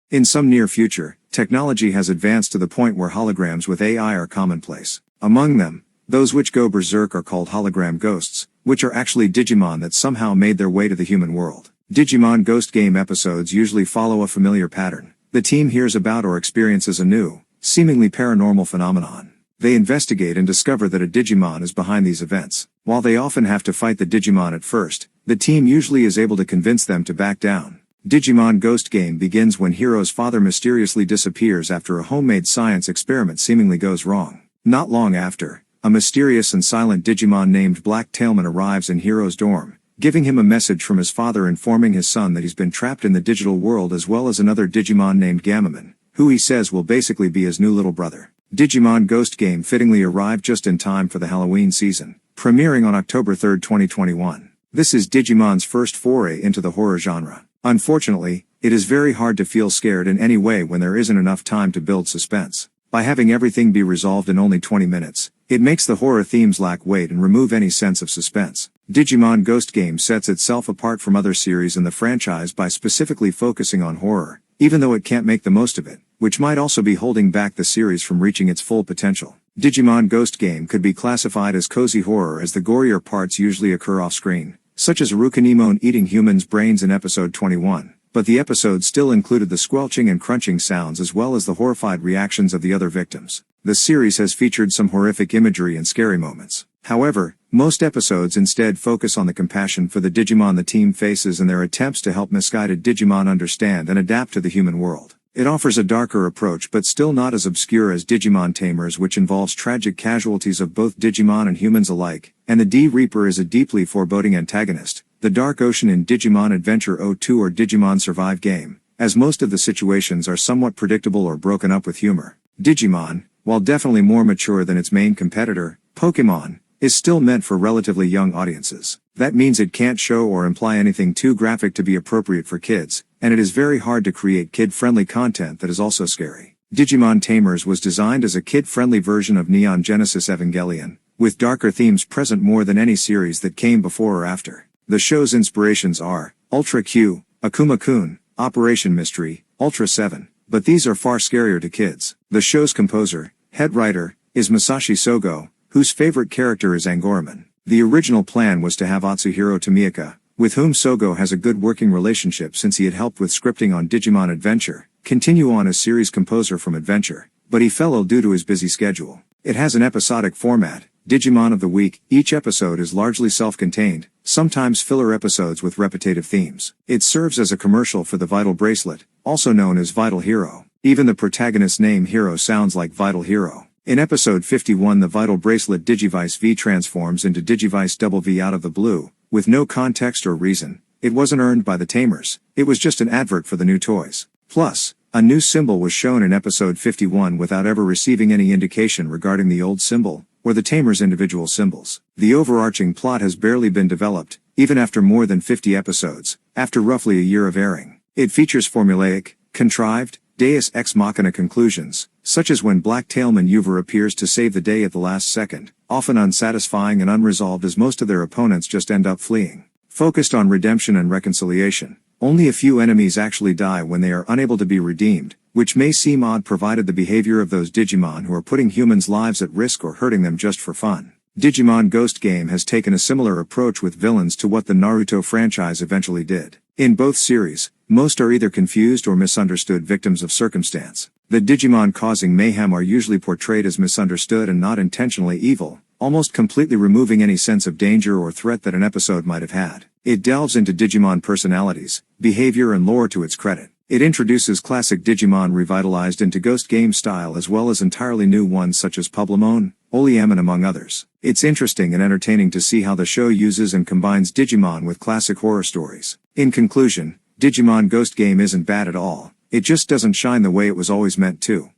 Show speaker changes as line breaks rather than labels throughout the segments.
In some near future, technology has advanced to the point where holograms with AI are commonplace. Among them, those which go berserk are called hologram ghosts, which are actually Digimon that somehow made their way to the human world. Digimon Ghost Game episodes usually follow a familiar pattern. The team hears about or experiences a new, seemingly paranormal phenomenon. They investigate and discover that a Digimon is behind these events. While they often have to fight the Digimon at first, the team usually is able to convince them to back down. Digimon Ghost Game begins when Hiro's father mysteriously disappears after a homemade science experiment seemingly goes wrong. Not long after, a mysterious and silent Digimon named Black Tailman arrives in Hiro's dorm, giving him a message from his father informing his son that he's been trapped in the digital world as well as another Digimon named Gammamon, who he says will basically be his new little brother. Digimon Ghost Game fittingly arrived just in time for the Halloween season, premiering on October 3, 2021. This is Digimon's first foray into the horror genre. Unfortunately, it is very hard to feel scared in any way when there isn't enough time to build suspense. By having everything be resolved in only 20 minutes, it makes the horror themes lack weight and remove any sense of suspense. Digimon Ghost Game sets itself apart from other series in the franchise by specifically focusing on horror, even though it can't make the most of it, which might also be holding back the series from reaching its full potential. Digimon Ghost Game could be classified as cozy horror as the gorier parts usually occur off-screen, such as Arukanimon eating humans' brains in episode 21, but the episode still included the squelching and crunching sounds as well as the horrified reactions of the other victims. The series has featured some horrific imagery and scary moments. However, most episodes instead focus on the compassion for the Digimon the team faces and their attempts to help misguided Digimon understand and adapt to the human world. It offers a darker approach but still not as obscure as Digimon Tamers, which involves tragic casualties of both Digimon and humans alike, and the D-Reaper is a deeply foreboding antagonist, the Dark Ocean in Digimon Adventure 02 or Digimon Survive Game, as most of the situations are somewhat predictable or broken up with humor. Digimon, while definitely more mature than its main competitor, Pokémon, is still meant for relatively young audiences. That means it can't show or imply anything too graphic to be appropriate for kids, and it is very hard to create kid-friendly content that is also scary. Digimon Tamers was designed as a kid-friendly version of Neon Genesis Evangelion, with darker themes present more than any series that came before or after. The show's inspirations are Ultra Q, Akuma-kun, Operation Mystery, Ultra 7, but these are far scarier to kids. The show's composer, head writer, is Masashi Sogo, whose favorite character is Angoraman. The original plan was to have Atsuhiro Tomioka, with whom Sogo has a good working relationship since he had helped with scripting on Digimon Adventure, continue on as series composer from Adventure, but he fell ill due to his busy schedule. It has an episodic format, Digimon of the Week. Each episode is largely self-contained, sometimes filler episodes with repetitive themes. It serves as a commercial for the Vital Bracelet, also known as Vital Hero. Even the protagonist's name Hero sounds like Vital Hero. In episode 51, the Vital Bracelet Digivice V transforms into Digivice Double V out of the blue, with no context or reason. It wasn't earned by the Tamers, it was just an advert for the new toys. Plus, a new symbol was shown in episode 51 without ever receiving any indication regarding the old symbol, or the Tamers' individual symbols. The overarching plot has barely been developed, even after more than 50 episodes, after roughly a year of airing. It features formulaic, contrived, deus ex machina conclusions, such as when Black Tailman Uver appears to save the day at the last second, often unsatisfying and unresolved as most of their opponents just end up fleeing. Focused on redemption and reconciliation, only a few enemies actually die when they are unable to be redeemed, which may seem odd provided the behavior of those Digimon who are putting humans' lives at risk or hurting them just for fun. Digimon Ghost Game has taken a similar approach with villains to what the Naruto franchise eventually did. In both series, most are either confused or misunderstood victims of circumstance. The Digimon causing mayhem are usually portrayed as misunderstood and not intentionally evil, almost completely removing any sense of danger or threat that an episode might have had. It delves into Digimon personalities, behavior and lore to its credit. It introduces classic Digimon revitalized into Ghost Game style as well as entirely new ones such as Pubblemon, Oleamon among others. It's interesting and entertaining to see how the show uses and combines Digimon with classic horror stories. In conclusion, Digimon Ghost Game isn't bad at all, it just doesn't shine the way it was always meant to.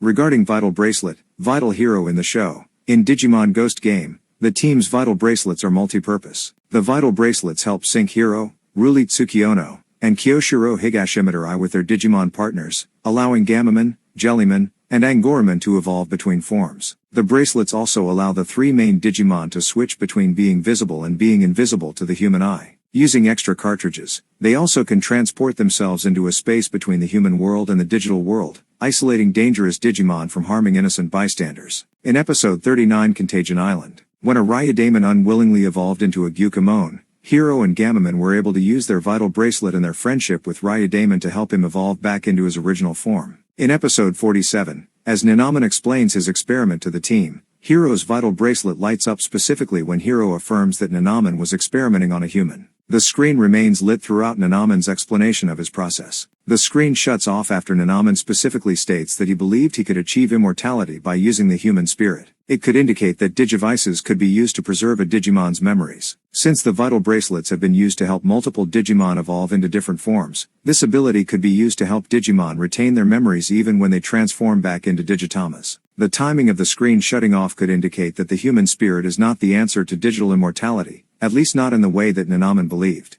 Regarding Vital Bracelet, Vital Hero in the show, in Digimon Ghost Game, the team's Vital Bracelets are multi-purpose. The Vital Bracelets help sync Hero, Ruli Tsukiono, and Kyoshiro Higashimatarai with their Digimon partners, allowing Gammamon, Jellymon, and Angoramon to evolve between forms. The bracelets also allow the three main Digimon to switch between being visible and being invisible to the human eye. Using extra cartridges, they also can transport themselves into a space between the human world and the digital world, isolating dangerous Digimon from harming innocent bystanders. In episode 39 Contagion Island, when a Ryudaemon unwillingly evolved into a GulusGammamon, Hero and Gammamon were able to use their vital bracelet and their friendship with Ryudaemon to help him evolve back into his original form. In episode 47, as Nanamon explains his experiment to the team, Hero's vital bracelet lights up specifically when Hero affirms that Nanamon was experimenting on a human. The screen remains lit throughout Nanamon's explanation of his process. The screen shuts off after Nanamon specifically states that he believed he could achieve immortality by using the human spirit. It could indicate that Digivices could be used to preserve a Digimon's memories. Since the vital bracelets have been used to help multiple Digimon evolve into different forms, this ability could be used to help Digimon retain their memories even when they transform back into Digitamas. The timing of the screen shutting off could indicate that the human spirit is not the answer to digital immortality, at least not in the way that Nanamon believed.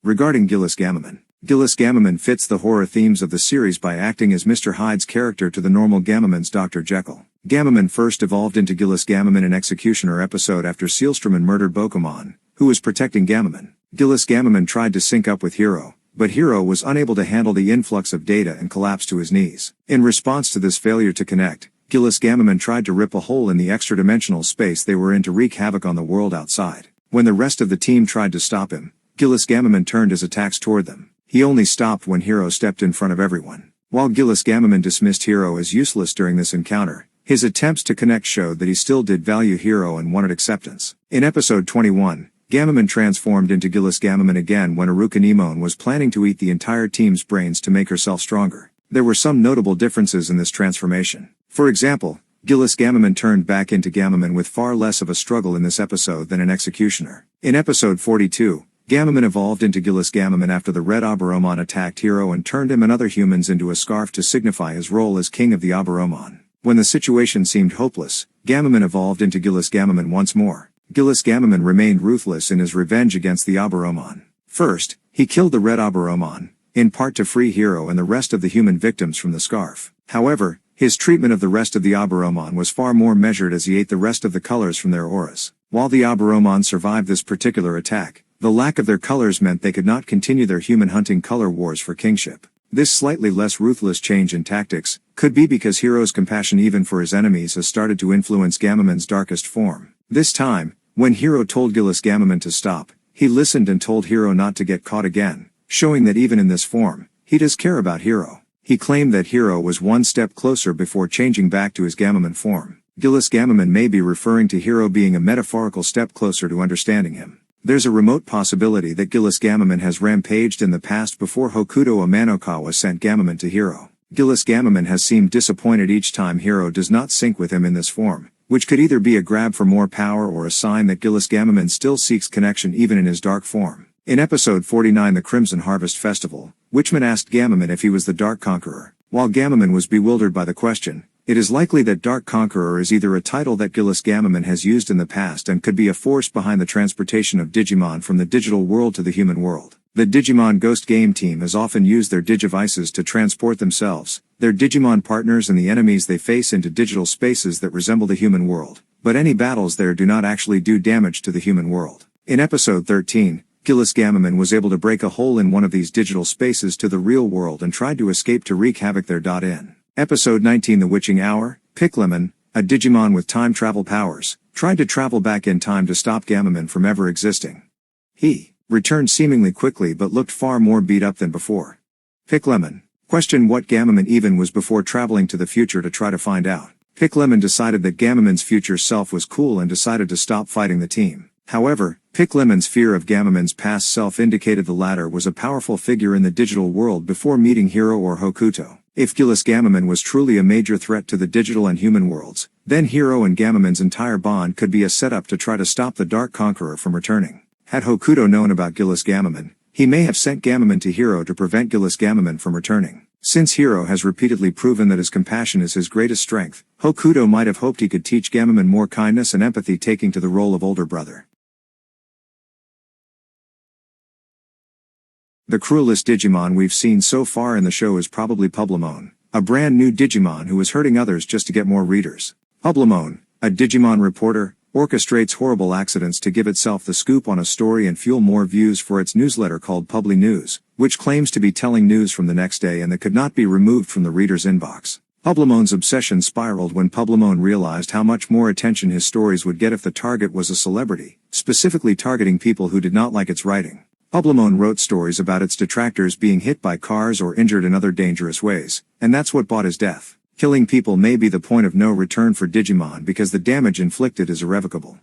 Regarding GulusGammamon, GulusGammamon fits the horror themes of the series by acting as Mr. Hyde's character to the normal Gammamon's Dr. Jekyll. Gammamon first evolved into GulusGammamon in Executioner episode after Sealstraman murdered Bokomon, who was protecting Gammamon. GulusGammamon tried to sync up with Hero, but Hero was unable to handle the influx of data and collapsed to his knees. In response to this failure to connect, GulusGammamon tried to rip a hole in the extra-dimensional space they were in to wreak havoc on the world outside. When the rest of the team tried to stop him, GulusGammamon turned his attacks toward them. He only stopped when Hero stepped in front of everyone. While GulusGammamon dismissed Hero as useless during this encounter, his attempts to connect showed that he still did value Hero and wanted acceptance. In episode 21, Gammamon transformed into GulusGammamon again when Arukanimon was planning to eat the entire team's brains to make herself stronger. There were some notable differences in this transformation. For example, GulusGammamon turned back into Gammamon with far less of a struggle in this episode than in Executioner. In episode 42, Gammamon evolved into GulusGammamon after the Red Aburomon attacked Hero and turned him and other humans into a scarf to signify his role as king of the Aburomon. When the situation seemed hopeless, Gammamon evolved into GulusGammamon once more. GulusGammamon remained ruthless in his revenge against the Aburomon. First, he killed the Red Aburomon, in part to free Hero and the rest of the human victims from the scarf. However, his treatment of the rest of the Aburomon was far more measured as he ate the rest of the colors from their auras. While the Aburomon survived this particular attack, the lack of their colors meant they could not continue their human hunting color wars for kingship. This slightly less ruthless change in tactics could be because Hero's compassion even for his enemies has started to influence Gammamon's darkest form. This time, when Hero told GulusGammamon to stop, he listened and told Hero not to get caught again, showing that even in this form, he does care about Hero. He claimed that Hero was one step closer before changing back to his Gammamon form. GulusGammamon may be referring to Hero being a metaphorical step closer to understanding him. There's a remote possibility that GulusGammamon has rampaged in the past before Hokuto Amanokawa sent Gammamon to Hero. GulusGammamon has seemed disappointed each time Hero does not sync with him in this form, which could either be a grab for more power or a sign that GulusGammamon still seeks connection even in his dark form. In episode 49 The Crimson Harvest Festival, Witchman asked Gammamon if he was the Dark Conqueror. While Gammamon was bewildered by the question, it is likely that Dark Conqueror is either a title that GulusGammamon has used in the past and could be a force behind the transportation of Digimon from the digital world to the human world. The Digimon Ghost Game team has often used their Digivices to transport themselves, their Digimon partners and the enemies they face into digital spaces that resemble the human world, but any battles there do not actually do damage to the human world. In episode 13, GulusGammamon was able to break a hole in one of these digital spaces to the real world and tried to escape to wreak havoc there. In episode 19 The Witching Hour, Picklemon, a Digimon with time travel powers, tried to travel back in time to stop Gammamon from ever existing. He returned seemingly quickly but looked far more beat up than before. Picklemon questioned what Gammamon even was before traveling to the future to try to find out. Picklemon decided that Gammamon's future self was cool and decided to stop fighting the team. However, Picklemon's fear of Gammamon's past self indicated the latter was a powerful figure in the digital world before meeting Hero or Hokuto. If GulusGammamon was truly a major threat to the digital and human worlds, then Hero and Gammamon's entire bond could be a setup to try to stop the Dark Conqueror from returning. Had Hokuto known about GulusGammamon, he may have sent Gammamon to Hero to prevent GulusGammamon from returning. Since Hero has repeatedly proven that his compassion is his greatest strength, Hokuto might have hoped he could teach Gammamon more kindness and empathy, taking to the role of older brother. The cruelest Digimon we've seen so far in the show is probably Publamon, a brand new Digimon who is hurting others just to get more readers. Publamon, a Digimon reporter, orchestrates horrible accidents to give itself the scoop on a story and fuel more views for its newsletter called Publi News, which claims to be telling news from the next day and that could not be removed from the reader's inbox. Publimon's obsession spiraled when Publimon realized how much more attention his stories would get if the target was a celebrity, specifically targeting people who did not like its writing. Publimon wrote stories about its detractors being hit by cars or injured in other dangerous ways, and that's what bought his death. Killing people may be the point of no return for Digimon because the damage inflicted is irrevocable.